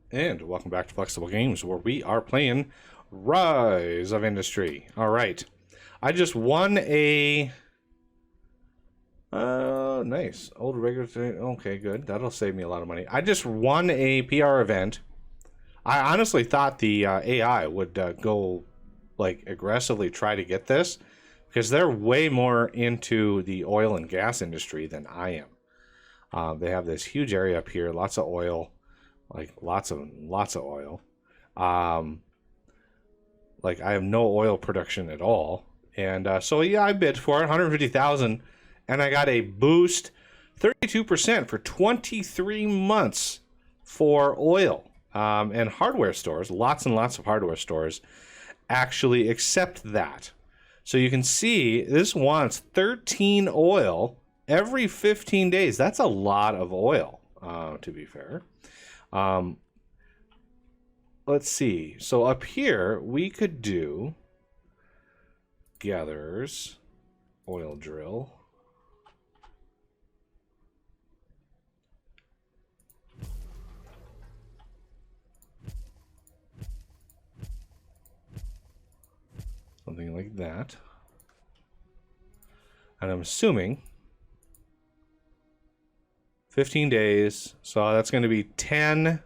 And welcome back to Flexible Games, where we are playing Rise of Industry. All right. I just won a... nice. Old regular... Okay, good. That'll save me a lot of money. I just won a PR event. I honestly thought the AI would go, like, aggressively try to get this, because they're way more into the oil and gas industry than I am. They have this huge area up here, lots of oil. Like lots of oil. Like I have no oil production at all, and so yeah, I bid for it, 150,000, and I got a boost, 32% for 23 months for oil. And hardware stores, lots and lots of hardware stores, actually accept that. So you can see this wants 13 oil every 15 days. That's a lot of oil, to be fair. Let's see. So up here, we could do gatherers, oil drill. Something like that. And I'm assuming 15 days, so that's going to be 10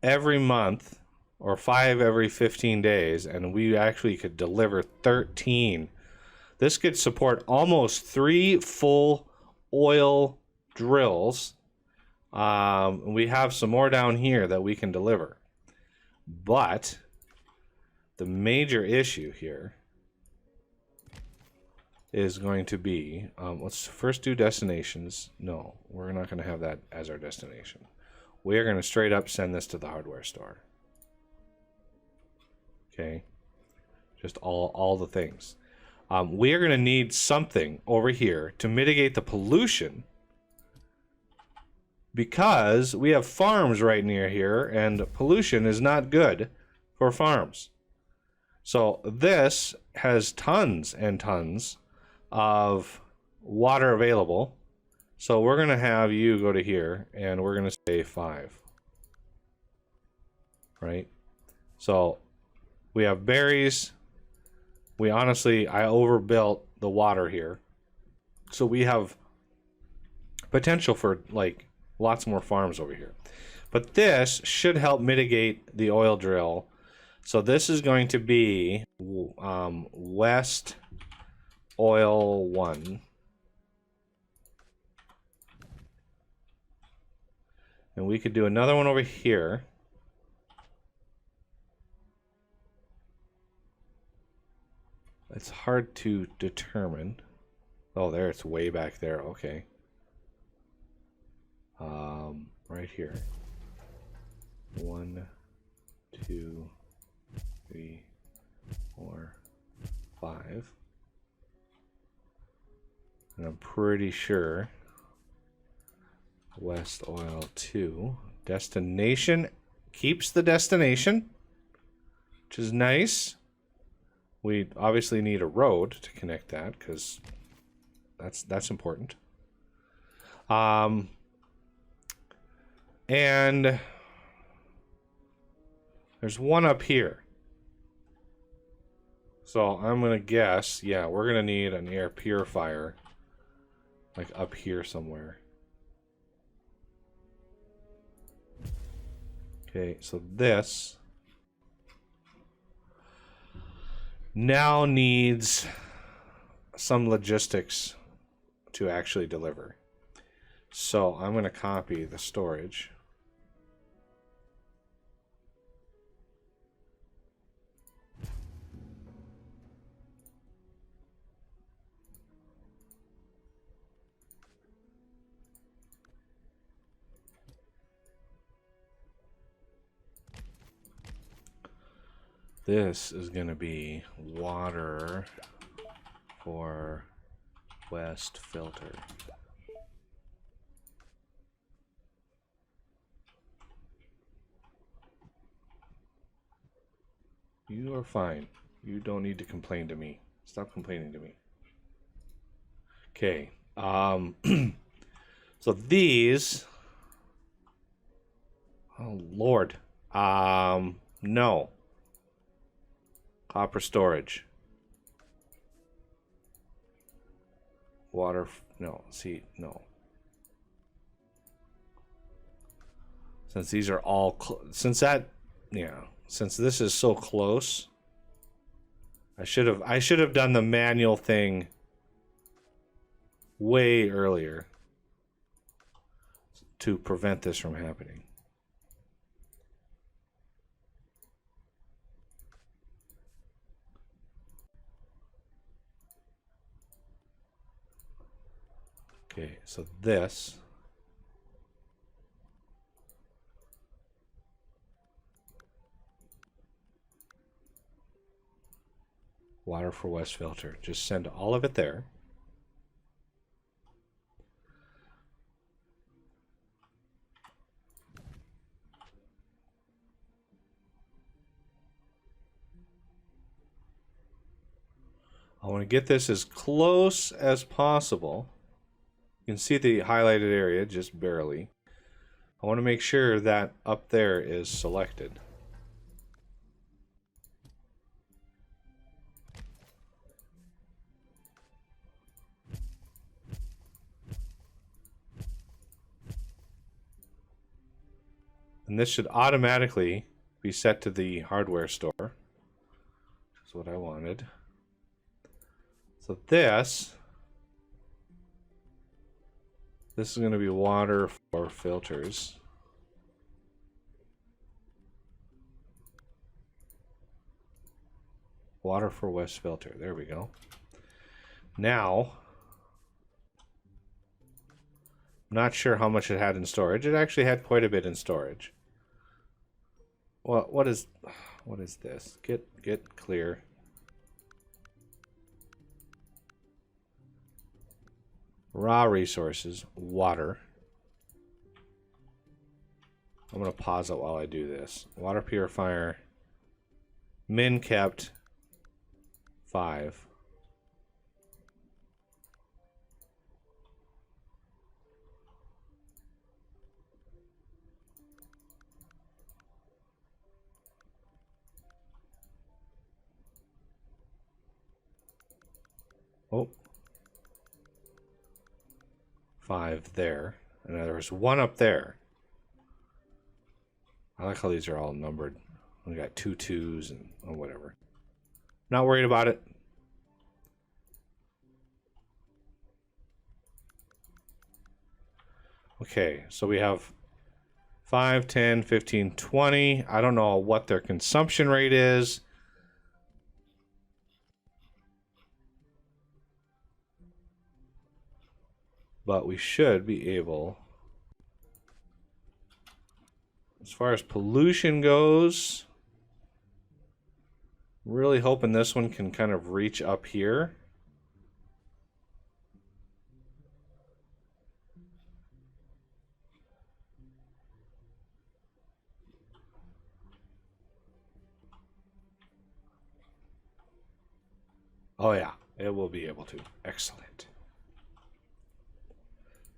every month, or 5 every 15 days, and we actually could deliver 13. This could support almost 3 full oil drills. We have some more down here that we can deliver. But the major issue here is going to be, let's first do destinations. No, we're not going to have that as our destination. We are going to straight up send this to the hardware store. Okay, just all the things. We are going to need something over here to mitigate the pollution, because we have farms right near here, and pollution is not good for farms. So this has tons and tons of water available. So we're going to have you go to here, and we're going to say 5. Right? So we have berries. We honestly, I overbuilt the water here. So we have potential for like lots more farms over here. But this should help mitigate the oil drill. So this is going to be West Oil 1. And we could do another one over here. It's hard to determine. Oh, there, it's way back there. Okay. Right here. 1, 2, 3, 4, 5. And I'm pretty sure West Oil 2. Destination keeps the destination, which is nice. We obviously need a road to connect that, because that's important. And there's one up here. So I'm gonna guess, yeah, we're gonna need an air purifier, like up here somewhere. Okay, so this now needs some logistics to actually deliver. So I'm going to copy the storage. This is going to be water for West filter. You are fine. You don't need to complain to me. Stop complaining to me. Okay. So these Oh, Lord. No. Copper storage. Water, no. See, no. Since these are all, since this is so close, I should have done the manual thing way earlier to prevent this from happening. Okay, so this water for west filter. Just send all of it there. I want to get this as close as possible. You can see the highlighted area just barely. I want to make sure that up there is selected. And this should automatically be set to the hardware store, which is what I wanted. So this is going to be water for filters. Water for west filter. There we go. Now, I'm not sure how much it had in storage. It actually had quite a bit in storage. Well, what is this? Get clear. Raw resources, water. I'm going to pause it while I do this. Water purifier, min kept 5. Oh. 5 there. And there was 1 up there. I like how these are all numbered. We got 2 2s and whatever. Not worried about it. Okay, so we have 5, 10, 15, 20. I don't know what their consumption rate is. But we should be able, as far as pollution goes, really hoping this one can kind of reach up here. Oh yeah, it will be able to. Excellent.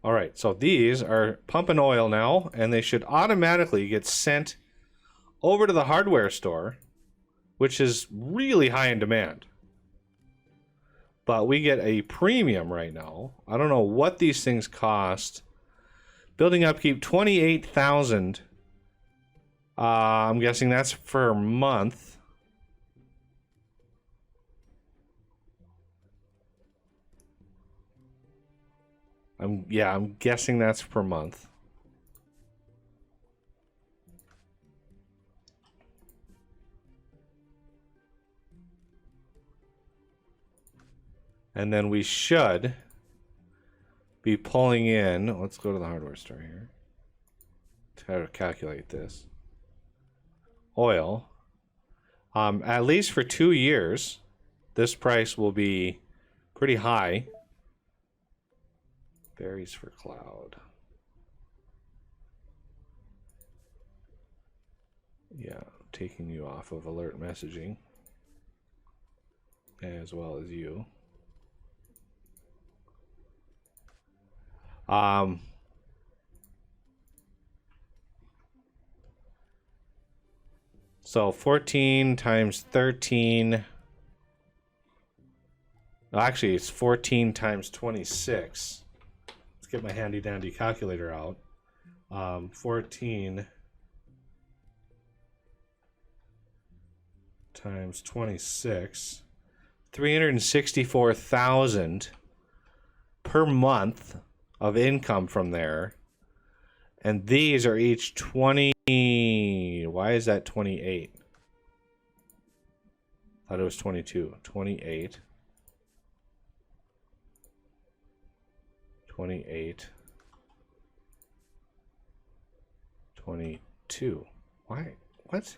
All right, so these are pumping oil now, and they should automatically get sent over to the hardware store, which is really high in demand. But we get a premium right now. I don't know what these things cost. Building upkeep, 28,000. I'm guessing that's for a month. I'm guessing that's per month. And then we should be pulling in, let's go to the hardware store here. Try to calculate this. Oil. At least for 2 years, this price will be pretty high. Berries for cloud. Yeah, taking you off of alert messaging. As well as you. So 14 times 13. Actually, it's 14 times 26. Let's get my handy dandy calculator out. 14 times 26. 364,000 per month of income from there. And these are each 20. Why is that 28? I thought it was 22. 28. 28. 22. Why? What?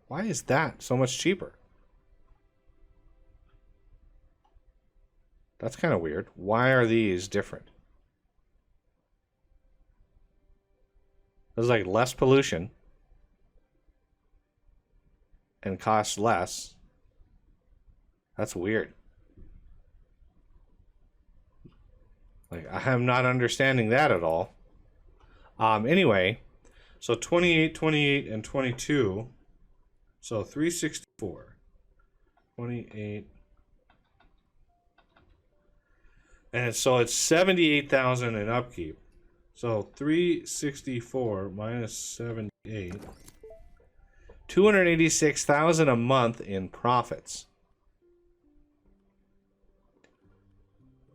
Why is that so much cheaper? That's kind of weird. Why are these different? There's like less pollution and costs less. That's weird. Like, I am not understanding that at all. Anyway, so 28, 28, and 22. So 364. 28. And so it's 78,000 in upkeep. So 364 minus 78. 286,000 a month in profits.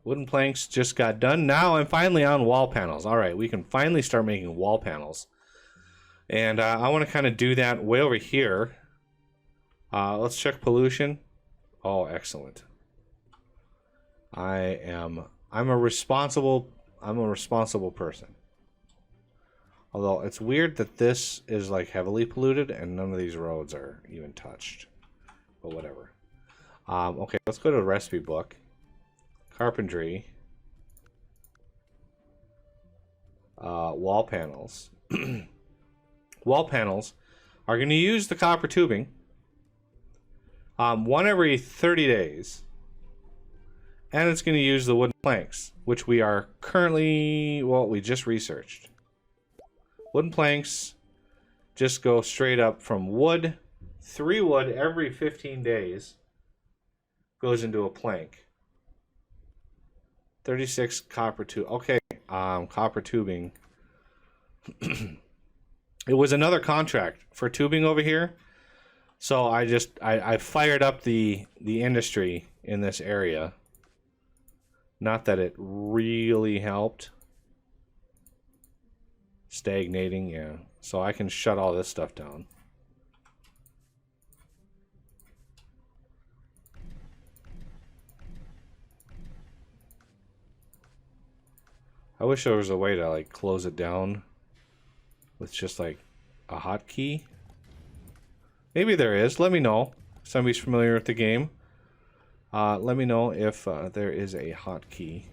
Wooden planks just got done. Now I'm finally on wall panels. All right, we can finally start making wall panels. And I want to kind of do that way over here. Let's check pollution. Oh, excellent. I'm a responsible person. Although it's weird that this is like heavily polluted and none of these roads are even touched. But whatever. Okay, let's go to the recipe book. Carpentry. Wall panels. Wall panels are going to use the copper tubing one every 30 days. And it's going to use the wooden planks, which we are currently, well, we just researched. Wooden planks just go straight up from wood. 3 wood every 15 days goes into a plank. 36 copper tube. Okay, copper tubing. It was another contract for tubing over here. So I fired up the industry in this area. Not that it really helped. Stagnating, yeah. So I can shut all this stuff down. I wish there was a way to like close it down with just like a hotkey. Maybe there is. Let me know. If somebody's familiar with the game. Let me know if there is a hotkey.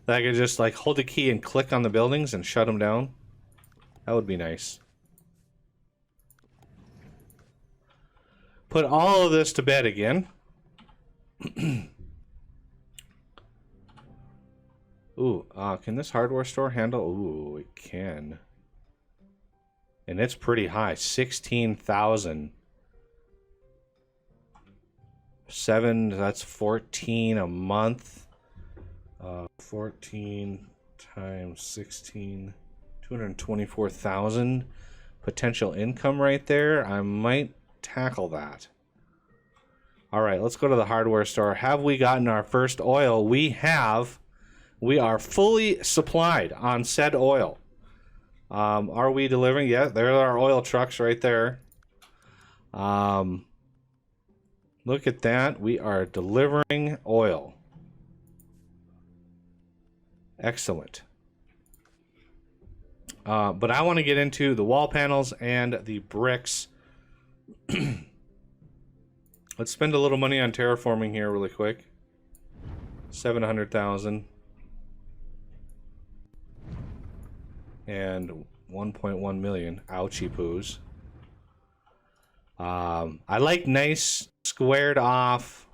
That I could just like hold the key and click on the buildings and shut them down. That would be nice. Put all of this to bed again. Ooh, can this hardware store handle? Ooh, it can. And it's pretty high. 16,000. 7, that's 14 a month. 14 times 16, 224,000 potential income right there. I might tackle that. All right, let's go to the hardware store. Have we gotten our first oil? We have. We are fully supplied on said oil. Are we delivering? Yeah, there are our oil trucks right there. Look at that. We are delivering oil. Excellent. But I want to get into the wall panels and the bricks. Let's spend a little money on terraforming here really quick. 700,000. And 1.1 million. Ouchie poos. I like nice squared off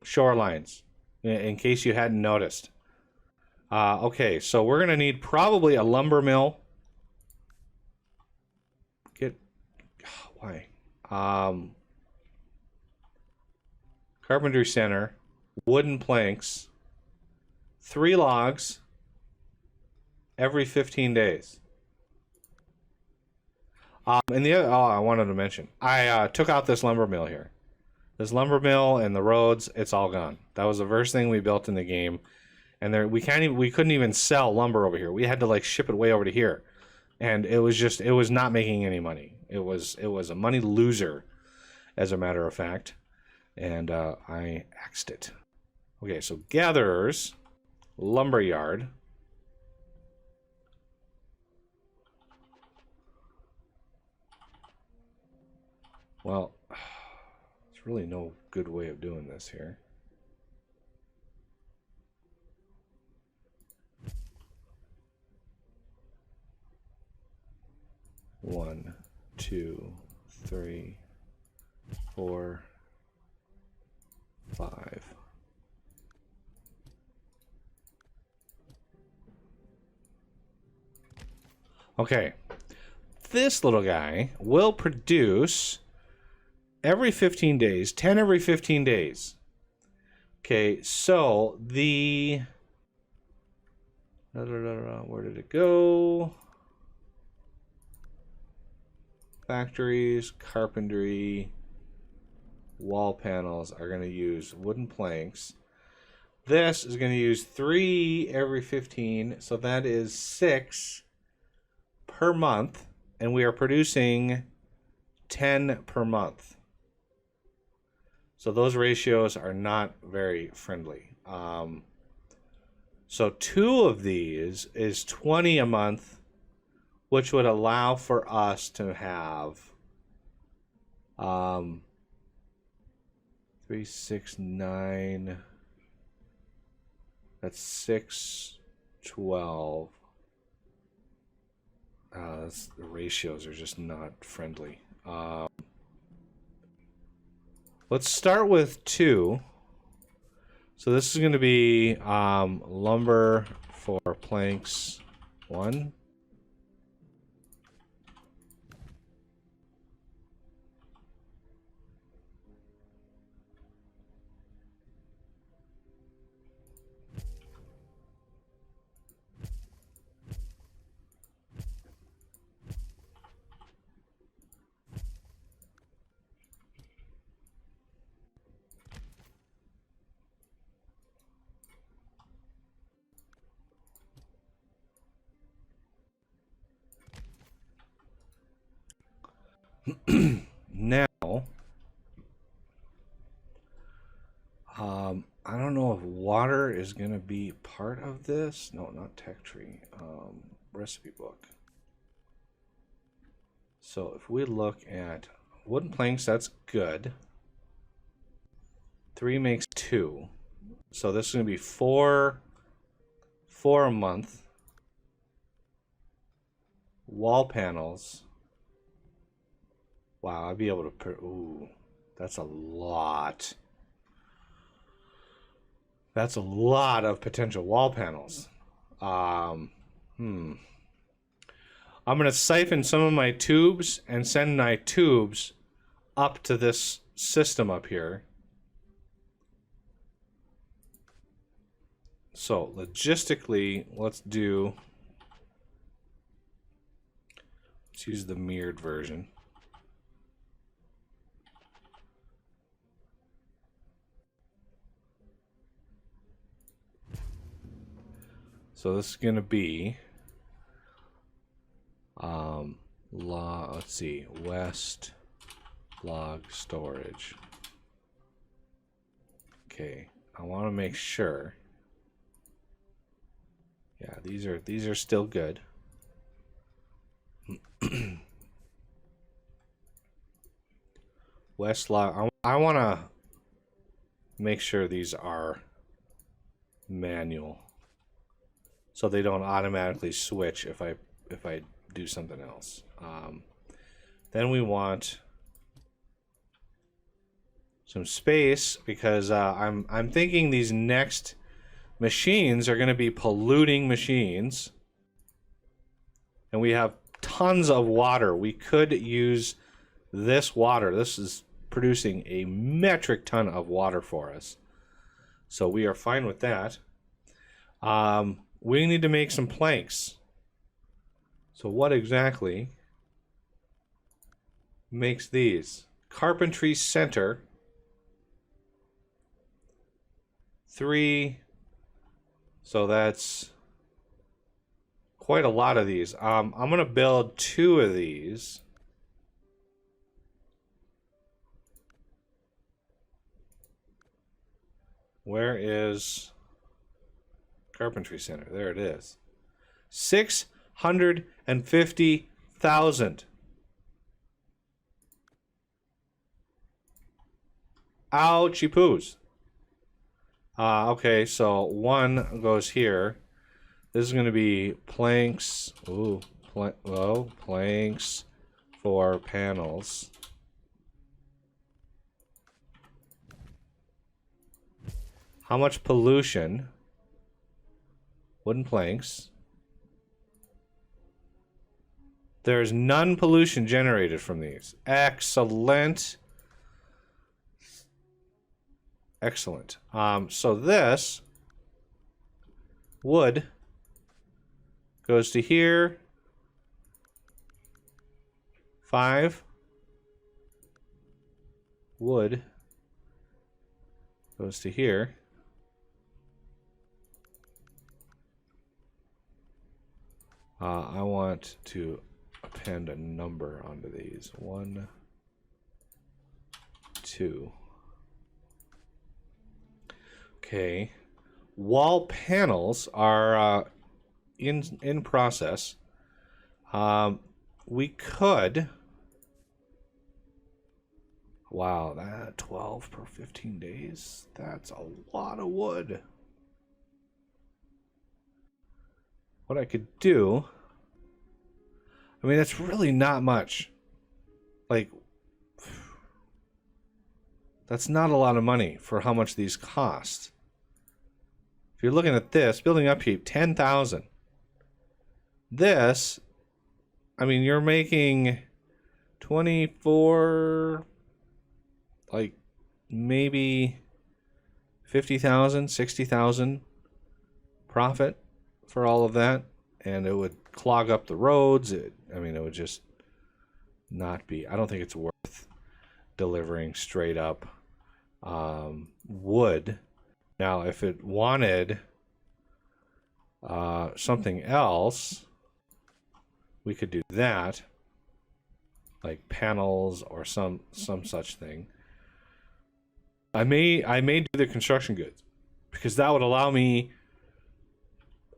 shorelines, in case you hadn't noticed. Okay, so we're going to need probably a lumber mill. Why? Carpentry center, wooden planks, 3 logs every 15 days. And the other, I wanted to mention, I took out this lumber mill here. This lumber mill and the roads, it's all gone. That was the first thing we built in the game, and we couldn't even sell lumber over here. We had to like ship it way over to here, and it was not making any money. It was a money loser, as a matter of fact, and I axed it. Okay, so gatherers, lumberyard. Well, there's really no good way of doing this here. One, 2, 3, 4, 5. Okay, this little guy will produce every 15 days, 10 every 15 days. Okay, so the... where did it go? Factories, carpentry, wall panels are going to use wooden planks. This is going to use 3 every 15, so that is 6 per month, and we are producing 10 per month. So those ratios are not very friendly. So 2 of these is 20 a month, which would allow for us to have 3, 6, 9. That's 6, 12. The ratios are just not friendly. Let's start with 2. So this is going to be lumber for planks 1. Now, I don't know if water is going to be part of this. No, not tech tree. Recipe book. So if we look at wooden planks, that's good. 3 makes 2. So this is going to be 4 a month. Wall panels. Wow, I'd be able to put, ooh, that's a lot. That's a lot of potential wall panels. I'm going to siphon some of my tubes and send my tubes up to this system up here. So logistically, let's use the mirrored version. So this is going to be, let's see, west log storage. Okay, I want to make sure. Yeah, these are still good. West log. I want to make sure these are manual, so they don't automatically switch if I do something else. Then we want some space because I'm thinking these next machines are going to be polluting machines, and we have tons of water. We could use this water. This is producing a metric ton of water for us. So we are fine with that. We need to make some planks. So what exactly makes these? Carpentry center. 3. So that's quite a lot of these. I'm going to build 2 of these. Where is Carpentry Center? There it is. 650,000. Ouchie poos. Okay, so 1 goes here. This is going to be planks. Ooh, planks for panels. How much pollution? Wooden planks. There's none pollution generated from these. Excellent. Excellent. So this wood goes to here. 5. Wood goes to here. I want to append a number onto these. 1, 2. Okay. Wall panels are in process. We could. Wow, that 12 per 15 days. That's a lot of wood. What I could do, I mean, that's really not much. Like, that's not a lot of money for how much these cost. If you're looking at this, building upkeep, 10,000. This, I mean, you're making 24, like maybe 50,000, 60,000 profit for all of that, and it would clog up the roads. I mean, it would just not be. I don't think it's worth delivering straight up wood. Now, if it wanted something else, we could do that, like panels or some such thing. I may do the construction goods, because that would allow me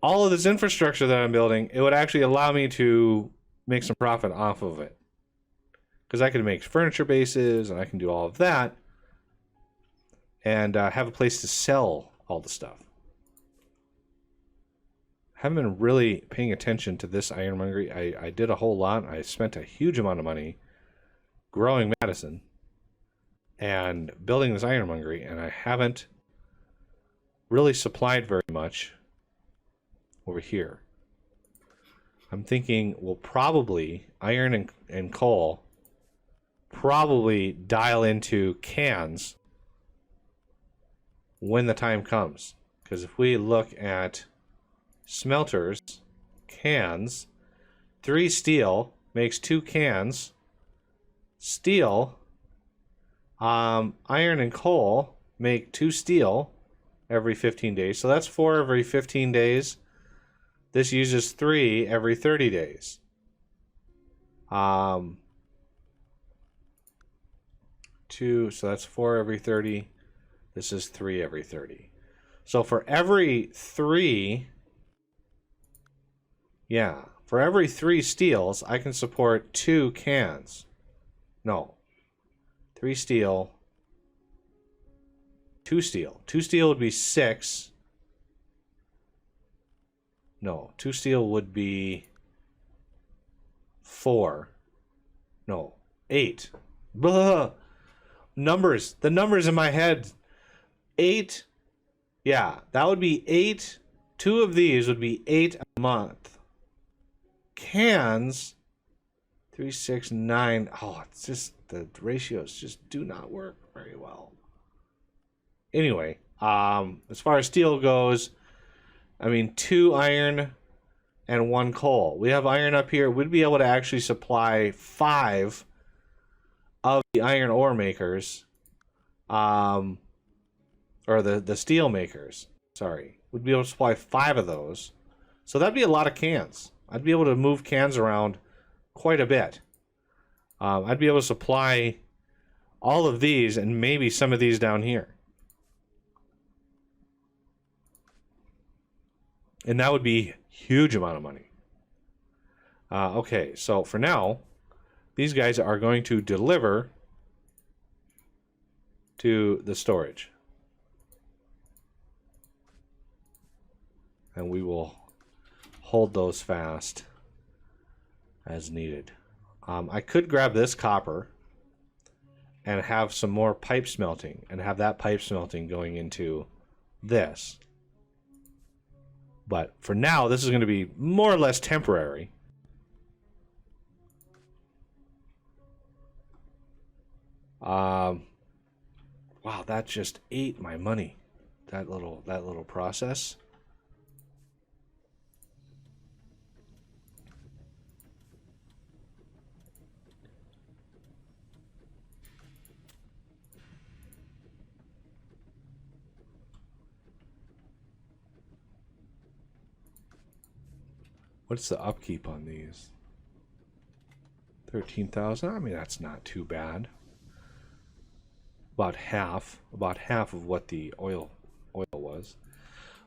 all of this infrastructure that I'm building. It would actually allow me to make some profit off of it, because I could make furniture bases and I can do all of that and have a place to sell all the stuff. Haven't been really paying attention to this ironmongery. I did a whole lot. I spent a huge amount of money growing Madison and building this ironmongery, and I haven't really supplied very much over here. I'm thinking we'll probably, iron and coal, probably dial into cans when the time comes. Because if we look at smelters, cans, 3 steel makes 2 cans. Steel, iron and coal make 2 steel every 15 days. So that's 4 every 15 days. This uses 3 every 30 days. 2, so that's 4 every 30. This is 3 every 30. So for every 3, for every 3 steels, I can support 2 cans. No. 3 steel, 2 steel. 2 steel would be 6. No, 2 steel would be 4. No, 8. Blah. Numbers. The numbers in my head. 8. Yeah, that would be 8. 2 of these would be 8 a month. Cans, 369. Oh, it's just the ratios just do not work very well. Anyway, as far as steel goes, I mean, 2 iron and 1 coal. We have iron up here. We'd be able to actually supply 5 of the iron ore makers, or the steel makers. Sorry, we'd be able to supply 5 of those. So that'd be a lot of cans. I'd be able to move cans around quite a bit. I'd be able to supply all of these and maybe some of these down here. And that would be a huge amount of money. Okay, so for now, these guys are going to deliver to the storage. And we will hold those fast as needed. I could grab this copper and have some more pipe smelting and have that pipe smelting going into this. But for now, this is going to be more or less temporary. Wow, that just ate my money. That little process. What's the upkeep on these? 13,000. I mean, that's not too bad. About half of what the oil was.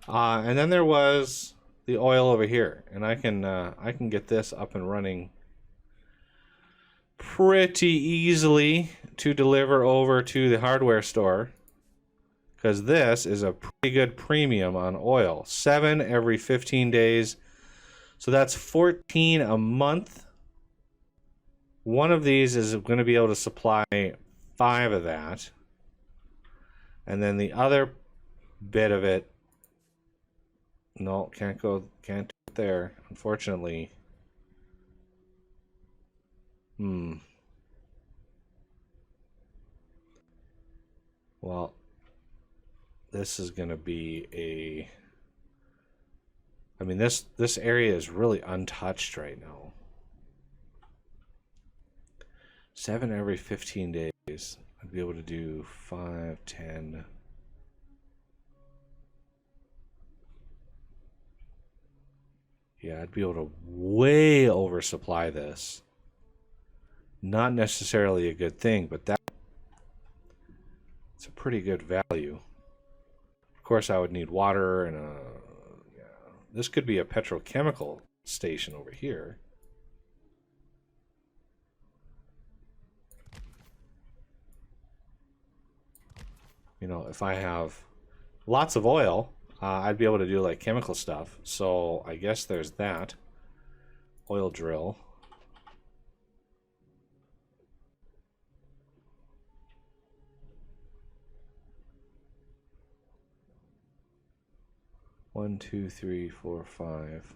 And then there was the oil over here, and I can get this up and running pretty easily to deliver over to the hardware store, because this is a pretty good premium on oil. 7 every 15 days. So that's 14 a month. One of these is going to be able to supply 5 of that. And then the other bit of it, no, can't do it there, unfortunately. Well, this is going to be a... I mean, this area is really untouched right now. 7 every 15 days. I'd be able to do 5, 10. Yeah, I'd be able to way oversupply this. Not necessarily a good thing, but it's a pretty good value. Of course, I would need water and a... This could be a petrochemical station over here. You know, if I have lots of oil, I'd be able to do like chemical stuff. So I guess there's that. Oil drill. One, 2, 3, 4, 5.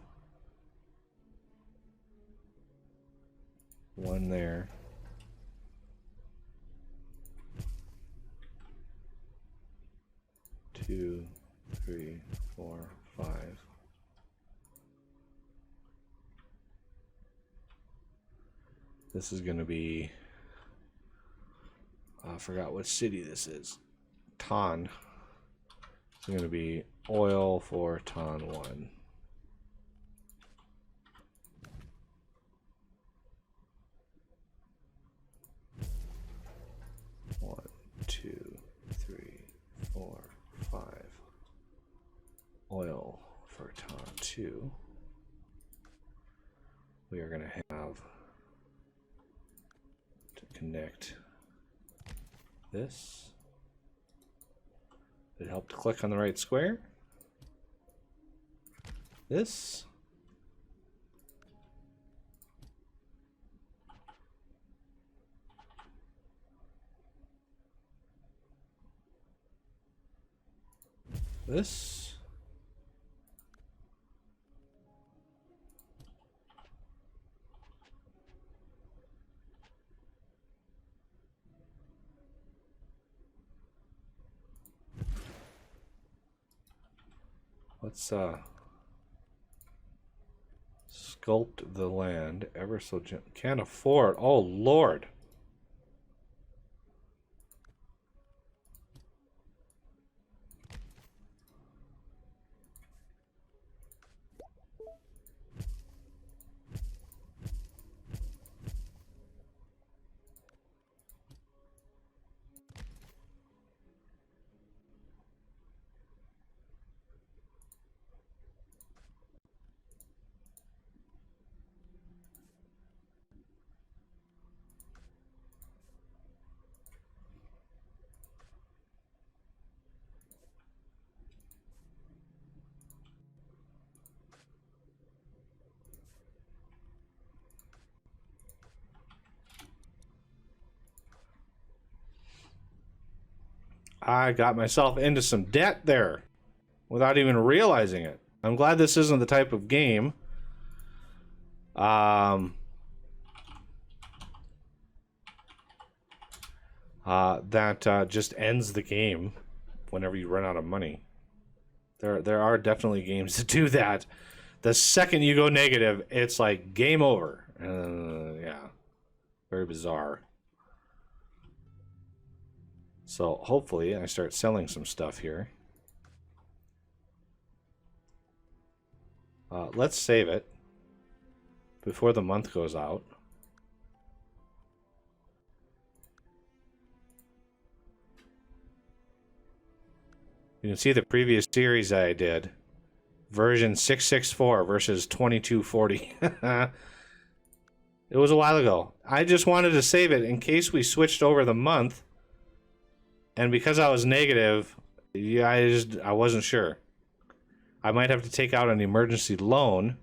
1 there. Two, 3, 4, 5. This is going to be... I forgot what city this is. Ton. It's going to be oil for ton 1. One, 2, 3, 4, 5. Oil for ton 2. We are going to have to connect this. Did it help to click on the right square? This. This. Let's sculpt the land ever so gently. Can't afford. Oh Lord. I got myself into some debt there without even realizing it. I'm glad this isn't the type of game that just ends the game whenever you run out of money. There are definitely games that do that. The second you go negative, it's like game over. Yeah, very bizarre. So hopefully I start selling some stuff here. Let's save it before the month goes out. You can see the previous series I did. Version 664 versus 2240. It was a while ago. I just wanted to save it in case we switched over the month. And because I was negative, yeah, I wasn't sure. I might have to take out an emergency loan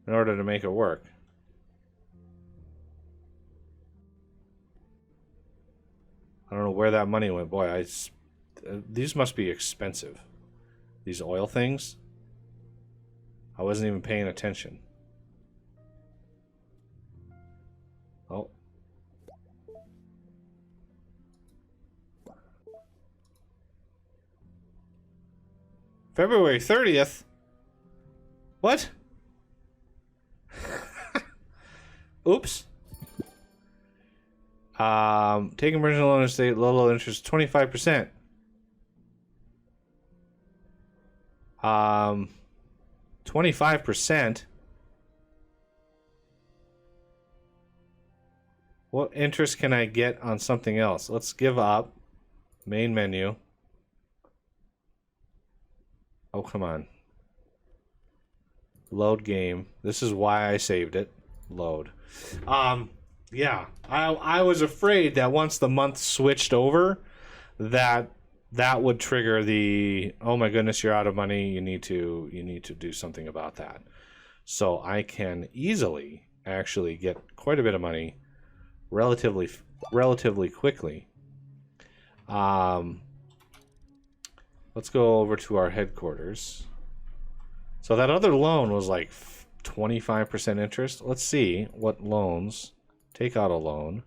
in order to make it work. I don't know where that money went. Boy, these must be expensive. These oil things. I wasn't even paying attention. Oh. February 30th? What? Oops. Take emergency loan estate, low interest, 25%. 25%. What interest can I get on something else? Let's give up. Main menu. Oh, come on. Load game. This is why I saved it. Load. Yeah. I was afraid that once the month switched over, that would trigger the, oh my goodness, you're out of money. You need to do something about that. So I can easily actually get quite a bit of money relatively quickly. Let's go over to our headquarters. So that other loan was like 25% interest. Let's see what loans. Take out a loan.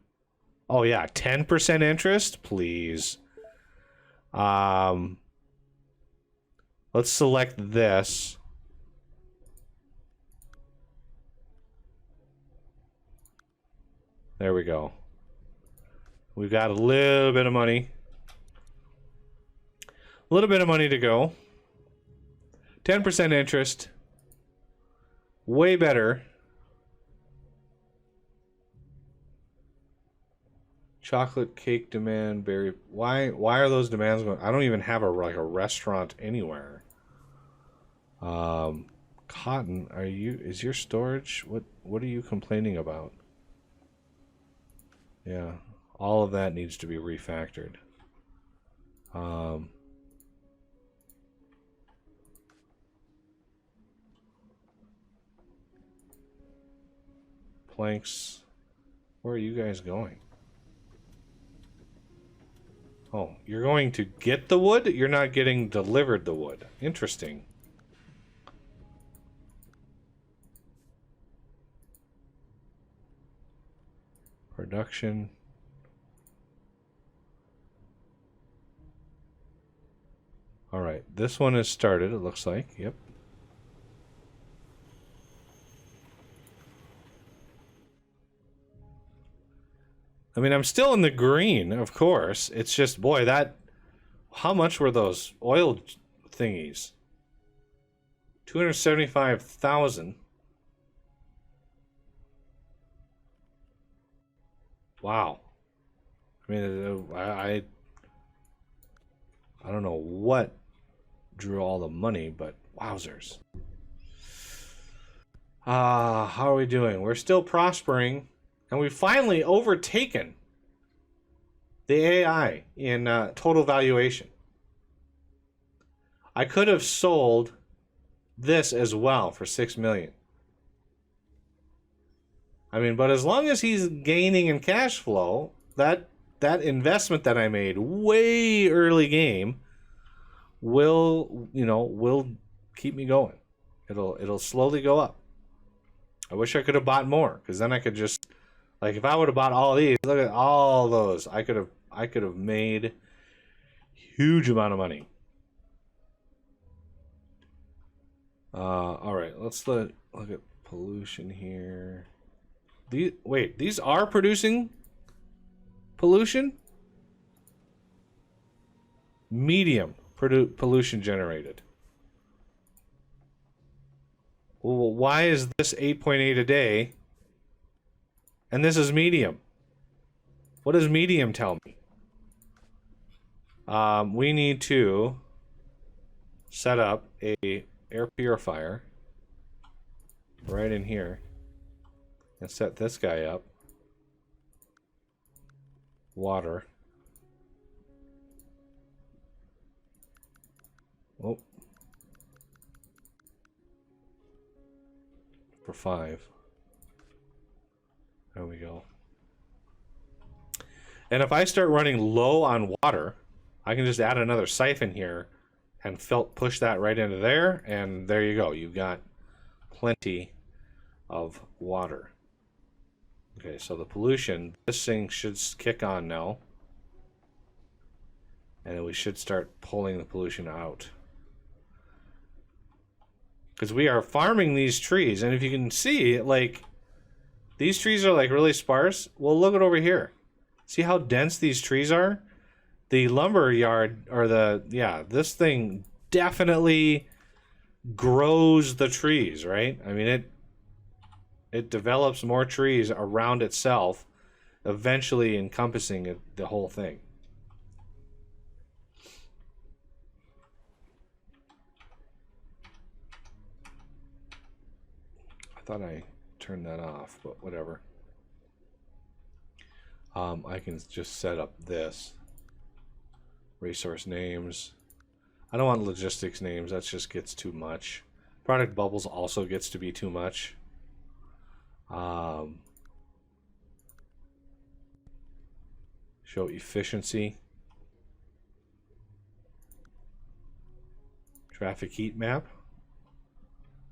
Oh yeah, 10% interest, please. Let's select this. There we go. We've got a little bit of money. A little bit of money to go. 10% interest. Way better. Chocolate cake demand, berry. Why are those demands going? I don't even have a restaurant anywhere. Cotton, is your storage, what are you complaining about? Yeah, all of that needs to be refactored. Planks. Where are you guys going? Oh, you're going to get the wood? You're not getting delivered the wood. Interesting. Production. All right. this one is started, it looks like. Yep. I mean, I'm still in the green, of course. It's just, boy, that... How much were those oil thingies? 275,000. Wow. I mean, I don't know what drew all the money, but wowzers. How are we doing? We're still prospering, and we've finally overtaken the AI in total valuation. I could have sold this as well for $6 million. I mean, but as long as he's gaining in cash flow, that investment that I made way early game will keep me going. It'll slowly go up. I wish I could have bought more, because then I could just, like, if I would have bought all these, look at all those, I could have made huge amount of money. All right, let's look at pollution here. These are producing pollution? Medium pollution generated. Well, why is this 8.8 a day and this is medium? What does medium tell me? We need to set up a air purifier right in here and set this guy up. Water. Oh. For 5. There we go. And if I start running low on water, I can just add another siphon here and push that right into there, and there you go. You've got plenty of water. Okay, so the pollution, this thing should kick on now. And then we should start pulling the pollution out. Because we are farming these trees, and if you can see, like, these trees are like really sparse. Well, look at over here. See how dense these trees are? The lumber yard, or this thing definitely grows the trees, right? I mean, it develops more trees around itself, eventually encompassing the whole thing. I thought I turned that off, but whatever. I can just set up this. Resource names. I don't want logistics names. That just gets too much. Product bubbles also gets to be too much. Show efficiency. Traffic heat map.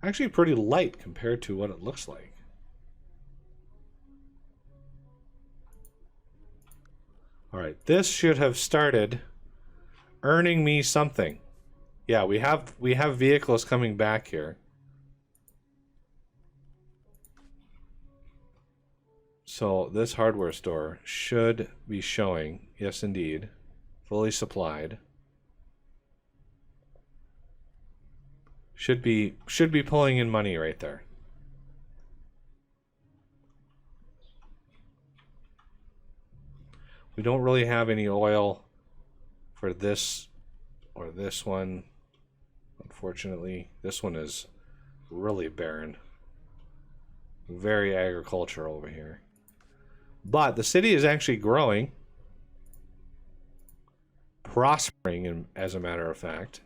Actually pretty light compared to what it looks like. All right, this should have started earning me something. Yeah, we have vehicles coming back here. So this hardware store should be showing, yes indeed, fully supplied. Should be pulling in money right there. We don't really have any oil for this or this one. Unfortunately, this one is really barren. Very agricultural over here. But the city is actually growing, prospering, as a matter of fact.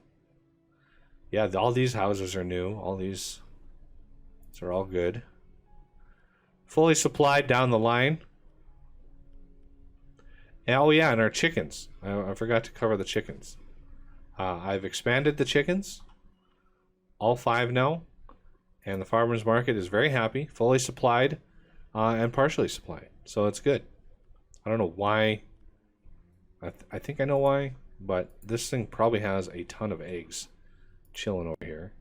Yeah, all these houses are new. All these are all good. Fully supplied down the line. Oh yeah, and our chickens. I forgot to cover the chickens. I've expanded the chickens. All 5 now. And the farmer's market is very happy. Fully supplied and partially supplied. So it's good. I don't know why. I think I know why. but this thing probably has a ton of eggs chilling over here.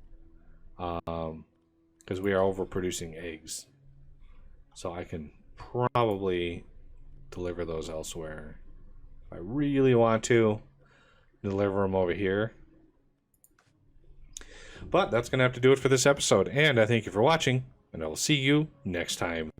Because we are overproducing eggs. So I can probably deliver those elsewhere. If I really want to, deliver them over here. But that's going to have to do it for this episode. And I thank you for watching, and I will see you next time.